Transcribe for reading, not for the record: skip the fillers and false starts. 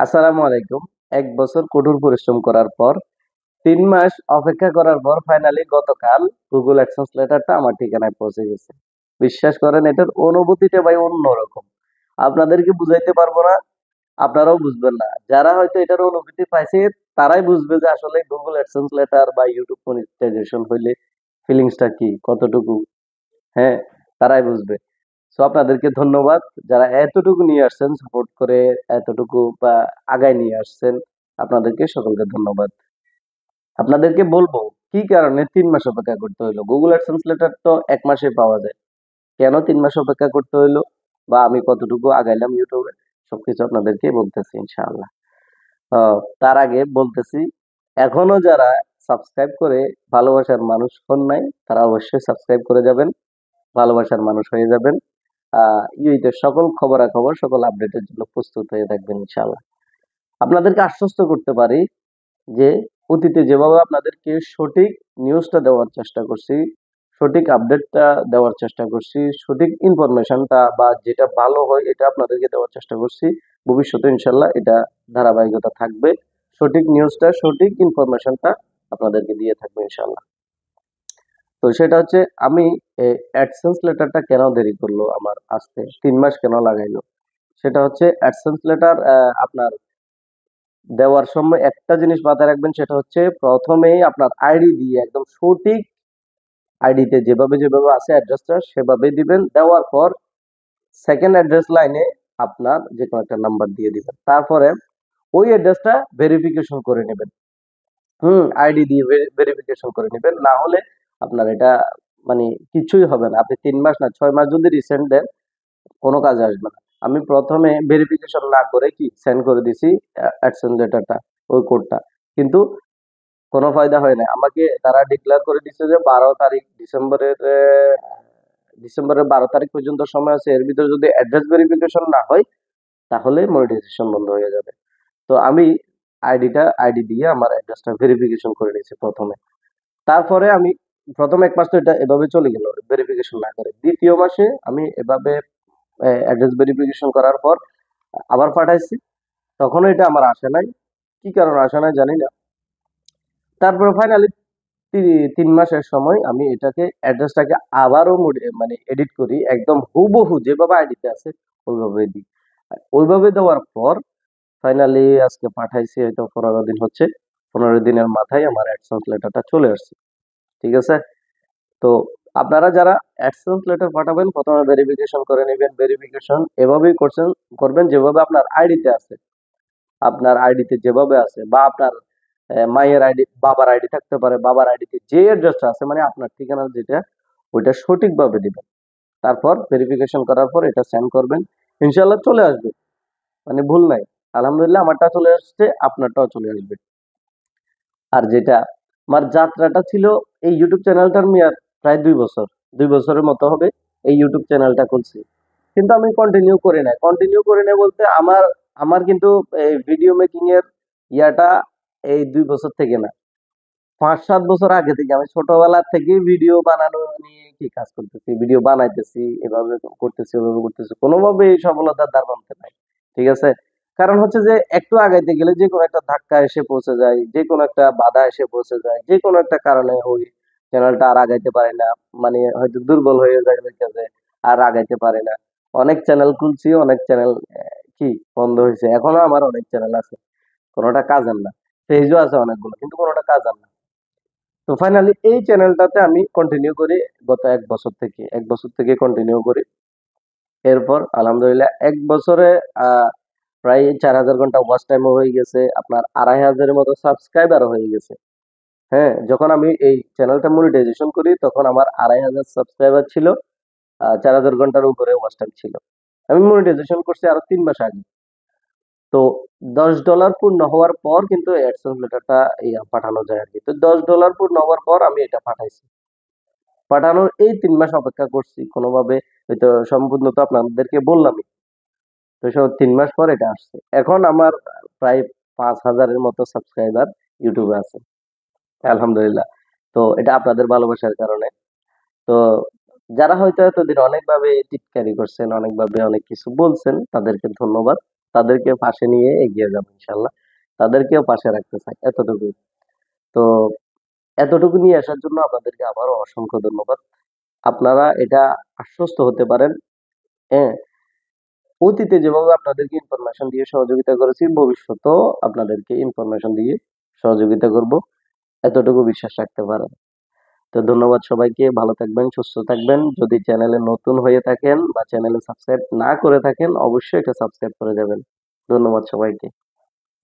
আসসালামু আলাইকুম। ১ বছর কঠোর পরিশ্রম করার পর ৩ মাস অপেক্ষা করার পর ফাইনালি গতকাল গুগল অ্যাডসেন্স লেটারটা আমার ঠিকানায় পৌঁছে গেছে। বিশ্বাস করেন এটার অনুভূতিটা ভাই অন্যরকম। আপনাদেরকে বুঝাইতে পারবো না, আপনারাও বুঝবেন না। যারা হয়তো এটার অনুভূতি পাইছে তারাই বুঝবে যে আসলে গুগল অ্যাডসেন্স লেটার বা ইউটিউব মনিটাইজেশন হইলে ফিলিংসটা কি, কতটুকু, হ্যাঁ, তারাই বুঝবে। সো আপনাদেরকে ধন্যবাদ যারা এতটুকু নিয়ে আসছেন সাপোর্ট করে, এতটুকু বা আগায় নিয়ে আসছেন। আপনাদেরকে সকলকে ধন্যবাদ। আপনাদেরকে বলবো কি কারণে ৩ মাস অপেক্ষা করতে হইলো। গুগল অ্যাডসেন্স লেটার তো ১ মাসে পাওয়া যায়। কেন ৩ মাস অপেক্ষা করতে হইলো বা আমি কতটুকু আগাইলাম ইউটিউবে, সবকিছু আপনাদেরকে বলতেছি ইনশাআল্লাহ। তার আগে বলতেছি, এখনো যারা সাবস্ক্রাইব করে ভালোবাসার মানুষ হন নাই তারা অবশ্যই সাবস্ক্রাইব করে যাবেন, ভালোবাসার মানুষ হয়ে যাবেন। ইউইতে সকল খবরাখবর, সকল আপডেটের জন্য প্রস্তুত হয়ে থাকবেন ইনশাআল্লাহ। আপনাদেরকে আশ্বস্ত করতে পারি যে অতীতে যেভাবে আপনাদেরকে সঠিক নিউজটা দেওয়ার চেষ্টা করছি, সঠিক আপডেটটা দেওয়ার চেষ্টা করছি, সঠিক ইনফরমেশনটা বা যেটা ভালো হয় এটা আপনাদেরকে দেওয়ার চেষ্টা করছি, ভবিষ্যতে ইনশাল্লাহ এটা ধারাবাহিকতা থাকবে। সঠিক নিউজটা, সঠিক ইনফরমেশনটা আপনাদেরকে দিয়ে থাকবে ইনশাল্লাহ। তো সেটা হচ্ছে, আমি অ্যাডসেন্স লেটারটা কেন দেরি করলো আমার আসতে, ৩ মাস কেন লাগাইলো, সেটা হচ্ছে অ্যাডসেন্স লেটার আপনার দেওয়ার সময় একটা জিনিস মাথায় রাখবেন, সেটা হচ্ছে প্রথমেই আপনার আইডি দিয়ে একদম সঠিক আইডিতে যেভাবে যেভাবে আছে অ্যাড্রেসটা সেভাবে দিবেন। দেওয়ার পর সেকেন্ড অ্যাড্রেস লাইনে আপনার যে কোনো একটা নাম্বার দিয়ে দিবেন। তারপরে ওই অ্যাড্রেসটা ভেরিফিকেশন করে নেবেন। আইডি দিয়ে ভেরিফিকেশন করে নেবেন, না হলে আপনার এটা মানে কিছুই হবে না। আপনি ৩ মাস না ৬ মাস যদি রিসেন্ট দেন কোনো কাজে আসবে না। আমি প্রথমে ভেরিফিকেশন না করে কি সেন্ড করে দিছি অ্যাডসেন্স লেটারটা, ওই কোডটা, কিন্তু কোনো ফায়দা হয় না। আমাকে তারা ডিক্লেয়ার করে দিচ্ছে যে ১২ তারিখ ডিসেম্বরের ১২ তারিখ পর্যন্ত সময় আছে। এর ভিতরে যদি অ্যাড্রেস ভেরিফিকেশন না হয় তাহলে মনিটাইজেশন বন্ধ হয়ে যাবে। তো আমি আইডি দিয়ে আমার অ্যাড্রেসটা ভেরিফিকেশন করে নিয়েছি প্রথমে। তারপরে আমি প্রথম ১ মাস তো এটা এভাবে চলে গেল ভেরিফিকেশন না করে। দ্বিতীয় মাসে আমি এভাবে অ্যাড্রেস ভেরিফিকেশন করার পর আবার পাঠাইছি। তখনও এটা আমার আসে নাই। কি কারণে আসে নাই জানি না। তারপরে ফাইনালি ৩ মাসের সময় আমি এটাকে অ্যাড্রেসটাকে আবারও মানে এডিট করি, একদম হুবহু যেভাবে আইডিতে আছে ওইভাবে দিই। ওইভাবে দেওয়ার পর ফাইনালি আজকে পাঠাইছি, হয়তো ১৫ দিন হচ্ছে। ১৫ দিনের মাথায় আমার অ্যাডসেন্স লেটারটা চলে আসছে। ঠিক আছে? তো আপনারা যারা অ্যাডসেন্স লেটার পাঠাবেন প্রথমে ভেরিফিকেশন করে নেবেন। ভেরিফিকেশন এভাবেই করবেন যেভাবে আপনার আইডিতে আছে। আপনার আইডিতে যেভাবে আছে বা আপনার মায়ের আইডি, বাবার আইডি থাকতে পারে, বাবার আইডিতে যে অ্যাড্রেসটা আছে মানে আপনার ঠিকানা যেটা, ওইটা সঠিকভাবে দিবেন। তারপর ভেরিফিকেশন করার পর এটা সেন্ড করবেন, ইনশাল্লাহ চলে আসবে। মানে ভুল নাই। আলহামদুলিল্লাহ আমারটা চলে আসছে, আপনারটাও চলে আসবে। আর যেটা আমার যাত্রাটা ছিল, এই ইউটিউব চ্যানেলটার মেয়াদ প্রায় ২ বছর, ২ বছরের মতো হবে এই ইউটিউব চ্যানেলটা খুলছি, কিন্তু আমি কন্টিনিউ করি নাই বলতে আমার আমার কিন্তু এই ভিডিও মেকিং এর ইয়াটা এই ২ বছর থেকে না, ৫-৭ বছর আগে থেকে। আমি ছোটবেলা থেকেই ভিডিও বানানো নিয়ে কি কাজ করতেছি, ভিডিও বানাইতেছি, এভাবে করতেছি, ওভাবে করতেছি, কোনোভাবে এই সফলতার দ্বার প্রান্তে নাই। ঠিক আছে? কারণ হচ্ছে যে একটু আগাইতে গেলে যে কোনো একটা ধাক্কা এসে পৌঁছে যায়, যে কোনো একটা বাধা এসে পৌঁছে যায়, যে কোনো একটা কারণে ওই চ্যানেলটা আর আগাইতে পারে না। মানে হয়তো দুর্বল হয়ে যায় ওই কাজে, আর আগাইতে পারে না। অনেক চ্যানেল খুলছি, অনেক চ্যানেল কি বন্ধ হয়েছে। এখনো আমার অনেক চ্যানেল আছে, কোনোটা কাজের না। পেজও আছে অনেকগুলো, কিন্তু কোনোটা কাজের না। তো ফাইনালি এই চ্যানেলটাতে আমি কন্টিনিউ করি গত ১ বছর থেকে কন্টিনিউ করি। এরপর আলহামদুলিল্লাহ ১ বছরে প্রায় ৪,০০০ ঘন্টা ওয়াচ টাইমও হয়ে গেছে, আপনার ২,৫০০ মতো সাবস্ক্রাইবারও হয়ে গেছে। হ্যাঁ, যখন আমি এই চ্যানেলটা মনিটাইজেশন করি তখন আমার ২,৫০০ সাবস্ক্রাইবার ছিল, ৪,০০০ ঘন্টার উপরে ওয়াচ টাইম ছিল। আমি মনিটাইজেশন করছি আরো ৩ মাস আগে। তো $১০ পূর্ণ হওয়ার পর কিন্তু অ্যাডসেন্স লেটারটা পাঠানো যায় আরকি। তো $১০ পূর্ণ হওয়ার পর আমি এটা পাঠাইছি। পাঠানোর এই ৩ মাস অপেক্ষা করছি কোনোভাবে, হয়তো সম্পূর্ণ তো আপনাদেরকে বললামই। তো ৩ মাস পর এটা আসছে। এখন আমার প্রায় ৫,০০০ এর মতো সাবস্ক্রাইবার ইউটিউবে আছে। আলহামদুলিল্লাহ। তো এটা আপনাদের ভালোবাসার কারণে। তো যারা হয়তো এতদিন অনেকভাবে টিটকারি করছেন, অনেকভাবে অনেক কিছু বলছেন, তাদেরকে ধন্যবাদ। তাদেরকে পাশে নিয়ে এগিয়ে যাবো ইনশাল্লাহ। তাদেরকেও পাশে রাখতে চাই, এতটুকুই। তো এতটুকু নিয়ে আসার জন্য আপনাদেরকে আবারও অসংখ্য ধন্যবাদ। আপনারা এটা আশ্বস্ত হতে পারেন, হ্যাঁ, অতীতে যেভাবে আপনাদেরকে ইনফরমেশন দিয়ে সহযোগিতা করেছি, ভবিষ্যতেও আপনাদেরকে ইনফরমেশন দিয়ে সহযোগিতা করব, এতটুকু বিশ্বাস রাখতে পারেন। তো ধন্যবাদ সবাইকে, ভালো থাকবেন, সুস্থ থাকবেন। যদি চ্যানেলে নতুন হয়ে থাকেন বা চ্যানেলে সাবস্ক্রাইব না করে থাকেন, অবশ্যই এটা সাবস্ক্রাইব করে যাবেন। ধন্যবাদ সবাইকে।